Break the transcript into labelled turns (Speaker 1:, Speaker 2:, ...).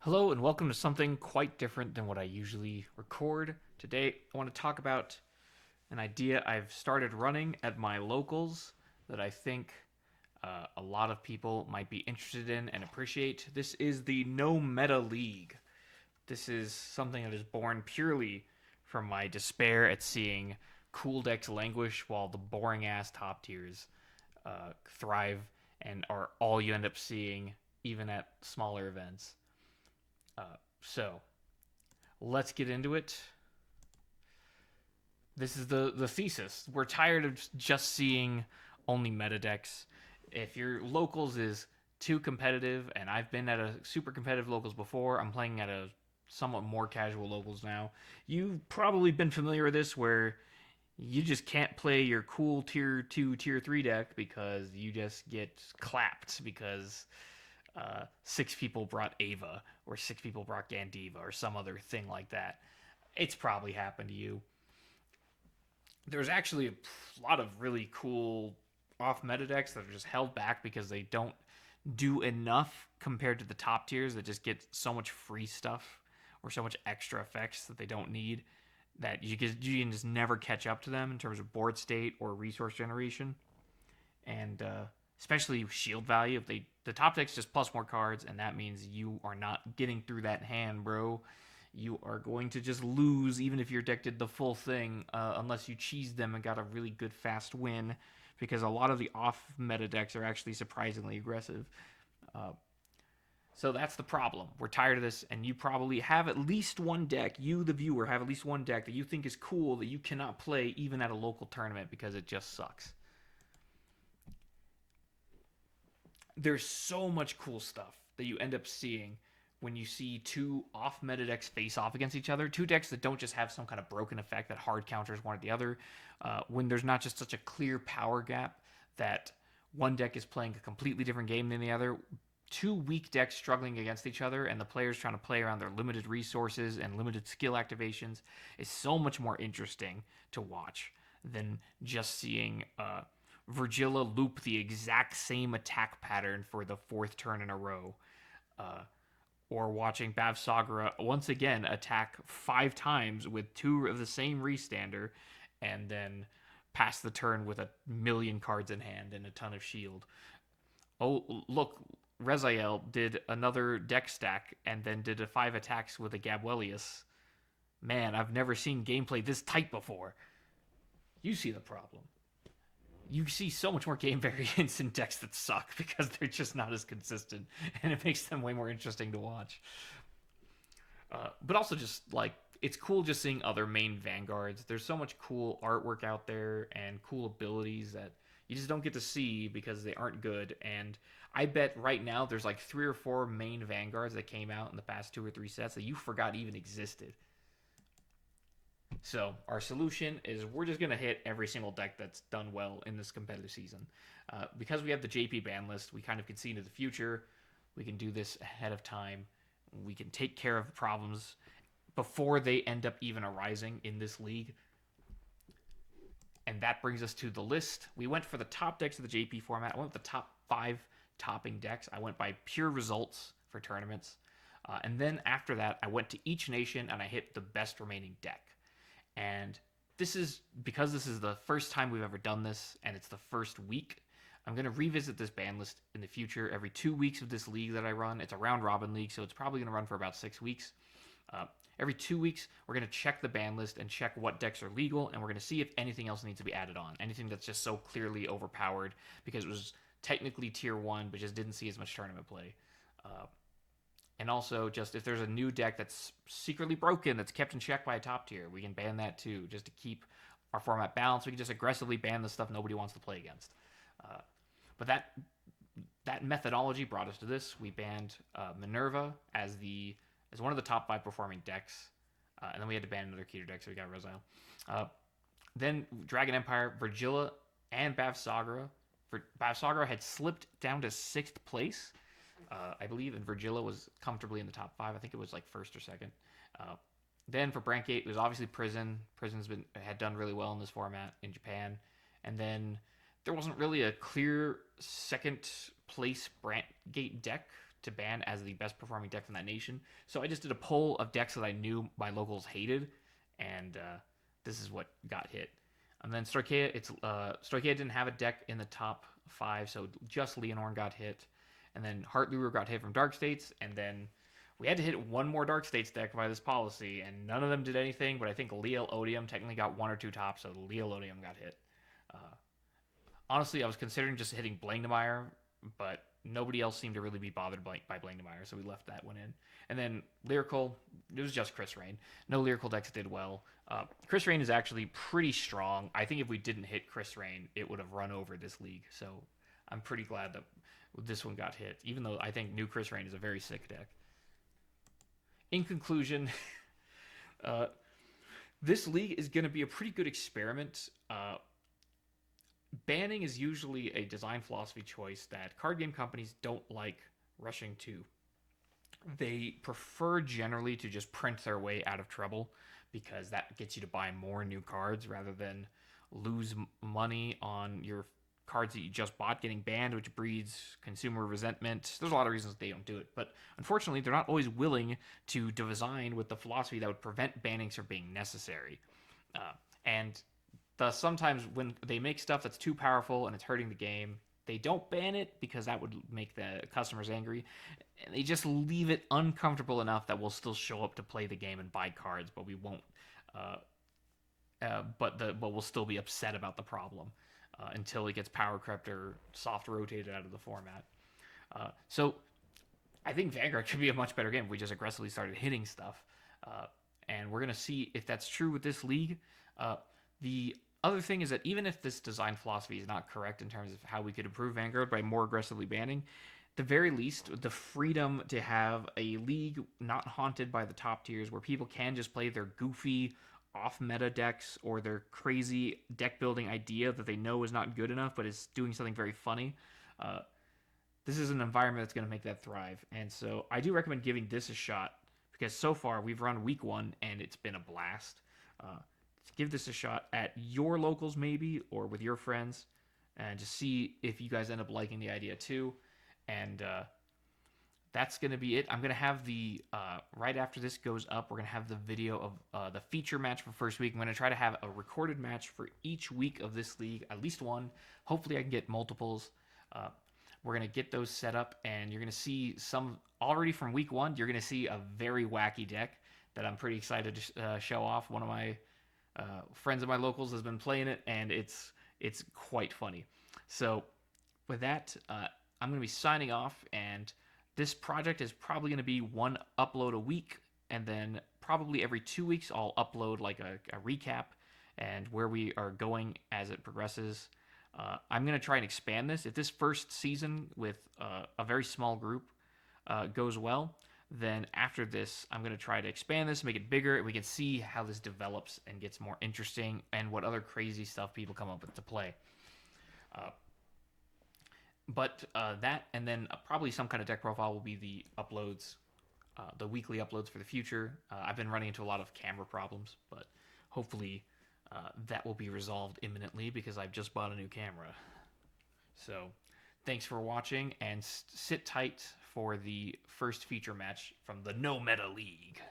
Speaker 1: Hello, and welcome to something quite different than what I usually record. Today, I want to talk about an idea I've started running at my locals that I think a lot of people might be interested in and appreciate. This is the No Meta League. This is something that is born purely from my despair at seeing cool decks languish while the boring ass top tiers thrive and are all you end up seeing, even at smaller events. So let's get into it. This is the thesis. We're tired of just seeing only meta decks. If your locals is too competitive, and I've been at a super competitive locals before, I'm playing at a somewhat more casual locals now. You've probably been familiar with this where you just can't play your cool tier 2, tier 3 deck because you just get clapped because six people brought Ava or six people brought Gandiva or some other thing like that. It's probably happened to you. There's actually a lot of really cool off meta decks that are just held back because they don't do enough compared to the top tiers that just get so much free stuff or so much extra effects that they don't need that you can just never catch up to them in terms of board state or resource generation. And especially shield value. If the top deck's just plus more cards, and that means you are not getting through that hand, bro. You are going to just lose, even if your deck did the full thing, unless you cheesed them and got a really good fast win, because a lot of the off meta decks are actually surprisingly aggressive. Uh, so that's the problem. We're tired of this, and you probably have at least one deck. You, the viewer, have at least one deck that you think is cool that you cannot play even at a local tournament because it just sucks. There's so much cool stuff that you end up seeing when you see two off meta decks face off against each other. Two decks that don't just have some kind of broken effect that hard counters one or the other. When there's not just such a clear power gap that one deck is playing a completely different game than the other. Two weak decks struggling against each other, and the players trying to play around their limited resources and limited skill activations is so much more interesting to watch than just seeing Virgilla loop the exact same attack pattern for the fourth turn in a row. Uh, or watching Bav Sagra once again attack five times with two of the same restander and then pass the turn with a million cards in hand and a ton of shield. Oh, look, Rezael did another deck stack and then did a five attacks with a Gabwelius. Man, I've never seen gameplay this tight before. You see the problem. You see so much more game variance in decks that suck because they're just not as consistent, and it makes them way more interesting to watch. But also, just like it's cool just seeing other main vanguards. There's so much cool artwork out there and cool abilities that you just don't get to see because they aren't good. And I bet right now there's like three or four main vanguards that came out in the past two or three sets that you forgot even existed. So our solution is we're just gonna hit every single deck that's done well in this competitive season. Because we have the JP ban list, we kind of can see into the future. We can do this ahead of time. We can take care of problems before they end up even arising in this league. And that brings us to the list. We went for the top decks of the JP format. I went with the top five topping decks. I went by pure results for tournaments. And then after that, I went to each nation and I hit the best remaining deck. And this is because this is the first time we've ever done this and it's the first week. I'm going to revisit this ban list in the future every 2 weeks of this league that I run. It's a round robin league, so it's probably going to run for about 6 weeks. Every 2 weeks, we're going to check the ban list and check what decks are legal, and we're going to see if anything else needs to be added on. Anything that's just so clearly overpowered because it was technically tier 1, but just didn't see as much tournament play. And also, just if there's a new deck that's secretly broken, that's kept in check by a top tier, we can ban that too, just to keep our format balanced. We can just aggressively ban the stuff nobody wants to play against. But that methodology brought us to this. We banned Minerva as one of the top five performing decks, and then we had to ban another Keter deck, so we got Rosile. Then Dragon Empire, Virgilla, and Bav Sagra. Bav Sagra had slipped down to sixth place, I believe, and Virgilla was comfortably in the top five. I think it was like first or second. Then for Brankgate, it was obviously Prison. Had done really well in this format in Japan, and then there wasn't really a clear second place Brankgate deck to ban as the best performing deck from that nation. So I just did a poll of decks that I knew my locals hated, and this is what got hit. And then Stoicheia didn't have a deck in the top 5, so just Leonorn got hit. And then Heart Lure got hit from Dark States, and then we had to hit one more Dark States deck by this policy, and none of them did anything, but I think Leal Odium technically got 1 or 2 tops, so Leal Odium got hit. Honestly, I was considering just hitting Blangdemeyer, but nobody else seemed to really be bothered by Blangdemeyer, so we left that one in. And then Lyrical, it was just Chris Rain. No Lyrical decks did well. Chris Rain is actually pretty strong. I think if we didn't hit Chris Rain, it would have run over this league, so I'm pretty glad that this one got hit, even though I think new Chris Rain is a very sick deck. In conclusion, this league is going to be a pretty good experiment. Banning is usually a design philosophy choice that card game companies don't like rushing to. They prefer generally to just print their way out of trouble because that gets you to buy more new cards rather than lose money on your cards that you just bought getting banned, which breeds consumer resentment. There's a lot of reasons they don't do it, but unfortunately, they're not always willing to design with the philosophy that would prevent bannings from being necessary. And thus, sometimes when they make stuff that's too powerful and it's hurting the game, they don't ban it because that would make the customers angry. And they just leave it uncomfortable enough that we'll still show up to play the game and buy cards, but we won't. But we'll still be upset about the problem until it gets power crept or soft rotated out of the format. So I think Vanguard could be a much better game if we just aggressively started hitting stuff. And we're going to see if that's true with this league. The other thing is that even if this design philosophy is not correct in terms of how we could improve Vanguard by more aggressively banning, the very least, the freedom to have a league not haunted by the top tiers where people can just play their goofy off-meta decks or their crazy deck-building idea that they know is not good enough but is doing something very funny. This is an environment that's going to make that thrive. And so I do recommend giving this a shot because so far we've run week 1 and it's been a blast. Give this a shot at your locals maybe or with your friends and just see if you guys end up liking the idea too. And that's going to be it. I'm going to have the, right after this goes up, we're going to have the video of the feature match for first week. I'm going to try to have a recorded match for each week of this league, at least one. Hopefully I can get multiples. We're going to get those set up, and you're going to see some, already from week 1, you're going to see a very wacky deck that I'm pretty excited to show off. One of my friends of my locals has been playing it, and it's quite funny. So with that, I'm going to be signing off, and this project is probably going to be 1 upload a week, and then probably every 2 weeks I'll upload like a recap and where we are going as it progresses. I'm going to try and expand this. If this first season with a very small group goes well, then after this, I'm going to try to expand this, make it bigger, and we can see how this develops and gets more interesting and what other crazy stuff people come up with to play. But that, and then probably some kind of deck profile will be the uploads, the weekly uploads for the future. I've been running into a lot of camera problems, but hopefully that will be resolved imminently because I've just bought a new camera. So thanks for watching, and sit tight for the first feature match from the No Meta League.